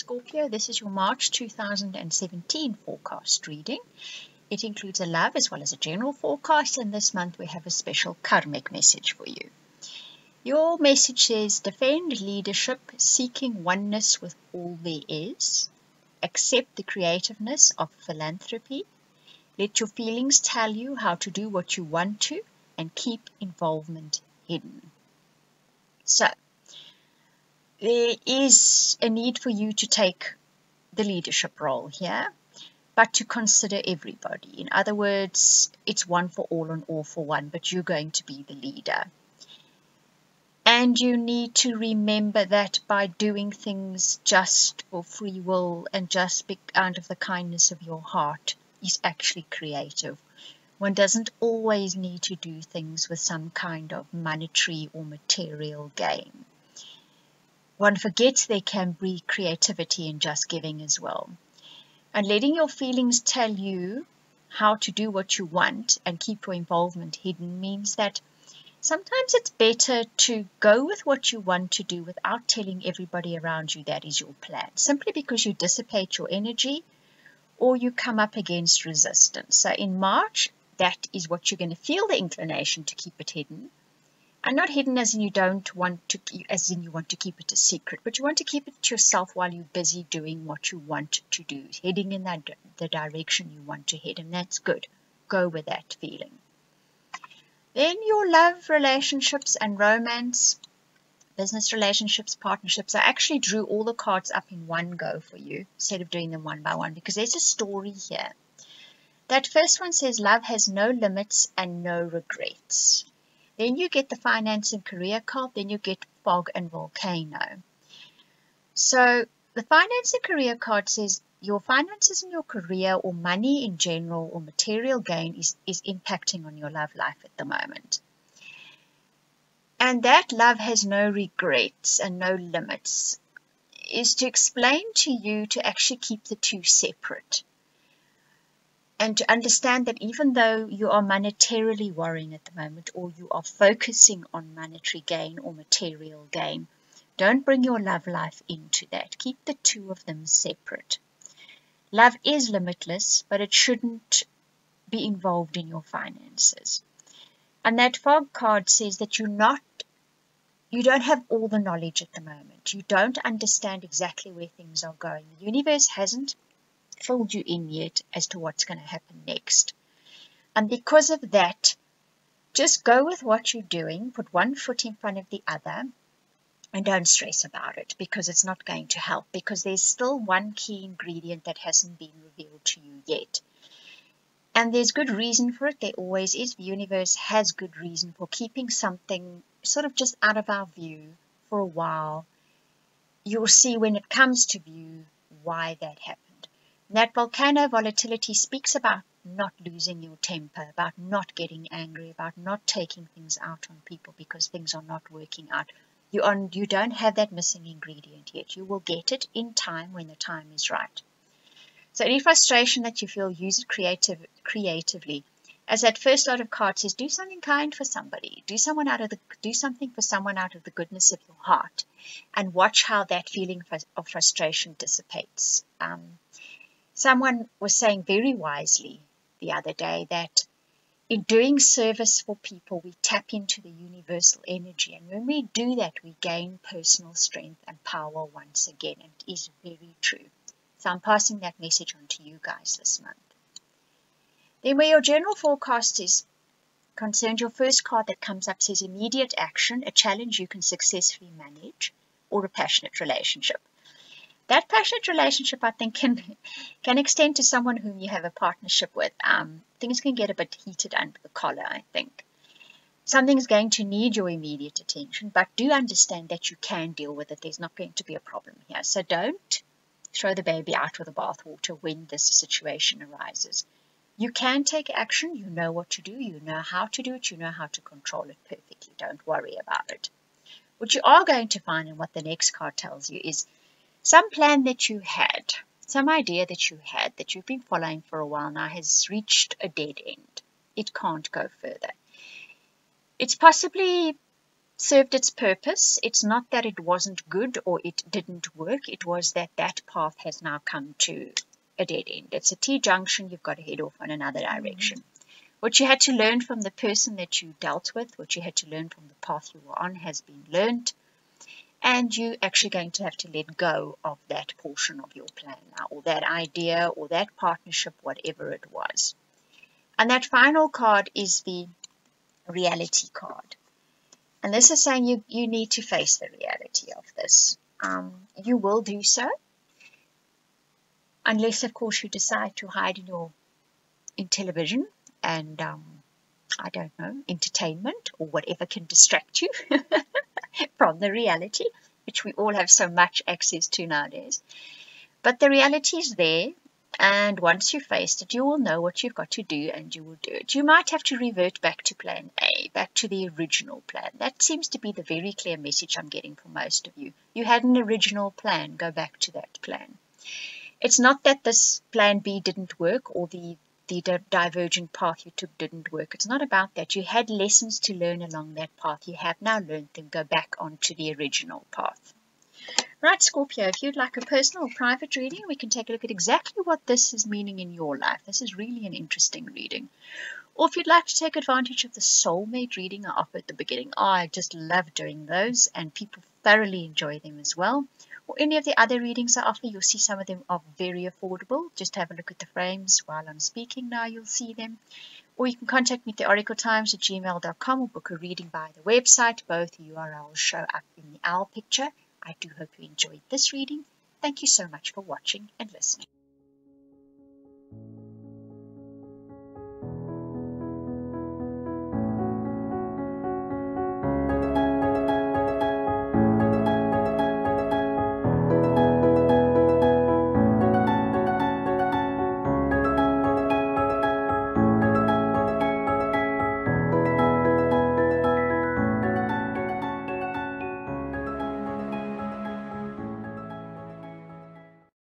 Scorpio, this is your March 2017 forecast reading. It includes a love as well as a general forecast, and this month we have a special karmic message for you. Your message says, defend leadership, seeking oneness with all there is. Accept the creativeness of philanthropy. Let your feelings tell you how to do what you want to, and keep involvement hidden. So, there is a need for you to take the leadership role here, but to consider everybody. In other words, it's one for all and all for one, but you're going to be the leader. And you need to remember that by doing things just for free will and just out of the kindness of your heart is actually creative. One doesn't always need to do things with some kind of monetary or material gain. One forgets there can be creativity in just giving as well. And letting your feelings tell you how to do what you want and keep your involvement hidden means that sometimes it's better to go with what you want to do without telling everybody around you that is your plan, simply because you dissipate your energy or you come up against resistance. So in March, that is what you're going to feel, the inclination to keep it hidden. And not hidden as in you want to keep it a secret, but you want to keep it to yourself while you're busy doing what you want to do, heading in the direction you want to head, and that's good. Go with that feeling. Then your love, relationships and romance, business relationships, partnerships. I actually drew all the cards up in one go for you instead of doing them one by one, because there's a story here. That first one says love has no limits and no regrets. Then you get the finance and career card. Then you get fog and volcano. So the finance and career card says your finances and your career or money in general or material gain is impacting on your love life at the moment. And that love has no regrets and no limits is to explain to you to actually keep the two separate. And to understand that even though you are monetarily worrying at the moment, or you are focusing on monetary gain or material gain, don't bring your love life into that. Keep the two of them separate. Love is limitless, but it shouldn't be involved in your finances. And that fog card says that you don't have all the knowledge at the moment. You don't understand exactly where things are going. The universe hasn't filled you in yet as to what's going to happen next. And because of that, just go with what you're doing, put one foot in front of the other, and don't stress about it, because it's not going to help, because there's still one key ingredient that hasn't been revealed to you yet. And there's good reason for it. There always is. The universe has good reason for keeping something sort of just out of our view for a while. You'll see when it comes to view why that happened. That volcano volatility speaks about not losing your temper, about not getting angry, about not taking things out on people because things are not working out. You don't have that missing ingredient yet. You will get it in time when the time is right. So any frustration that you feel, use it creatively. As that first lot of cards says, do something kind for somebody. Do something for someone out of the goodness of your heart, and watch how that feeling of frustration dissipates. Someone was saying very wisely the other day that in doing service for people, we tap into the universal energy. And when we do that, we gain personal strength and power once again. And it is very true. So I'm passing that message on to you guys this month. Then where your general forecast is concerned, your first card that comes up says immediate action, a challenge you can successfully manage, or a passionate relationship. That passionate relationship, I think, can extend to someone whom you have a partnership with. Things can get a bit heated under the collar, I think. Something's going to need your immediate attention, but do understand that you can deal with it. There's not going to be a problem here. So don't throw the baby out with the bathwater when this situation arises. You can take action. You know what to do. You know how to do it. You know how to control it perfectly. Don't worry about it. What you are going to find, and what the next card tells you, is some plan that you had, some idea that you had, that you've been following for a while now, has reached a dead end. It can't go further. It's possibly served its purpose. It's not that it wasn't good or it didn't work. It was that that path has now come to a dead end. It's a T-junction. You've got to head off in another direction. What you had to learn from the person that you dealt with, what you had to learn from the path you were on has been learned. And you're actually going to have to let go of that portion of your plan now, or that idea, or that partnership, whatever it was. And that final card is the reality card. And this is saying you need to face the reality of this. You will do so. Unless, of course, you decide to hide in television and, I don't know, entertainment or whatever can distract you from the reality, which we all have so much access to nowadays. But the reality is there, and once you faced it, you will know what you've got to do, and you will do it. You might have to revert back to plan A, back to the original plan. That seems to be the very clear message I'm getting from most of you. You had an original plan, go back to that plan. It's not that this plan B didn't work or the divergent path you took didn't work. It's not about that. You had lessons to learn along that path. You have now learned them. Go back onto the original path. Right, Scorpio, if you'd like a personal or private reading, we can take a look at exactly what this is meaning in your life. This is really an interesting reading. Or if you'd like to take advantage of the soulmate reading I offer at the beginning. I just love doing those, and people thoroughly enjoy them as well. Or any of the other readings I offer, you'll see some of them are very affordable. Just have a look at the frames while I'm speaking now, you'll see them. Or you can contact me at theoracletimes@gmail.com or book a reading via the website. Both URLs show up in the owl picture. I do hope you enjoyed this reading. Thank you so much for watching and listening.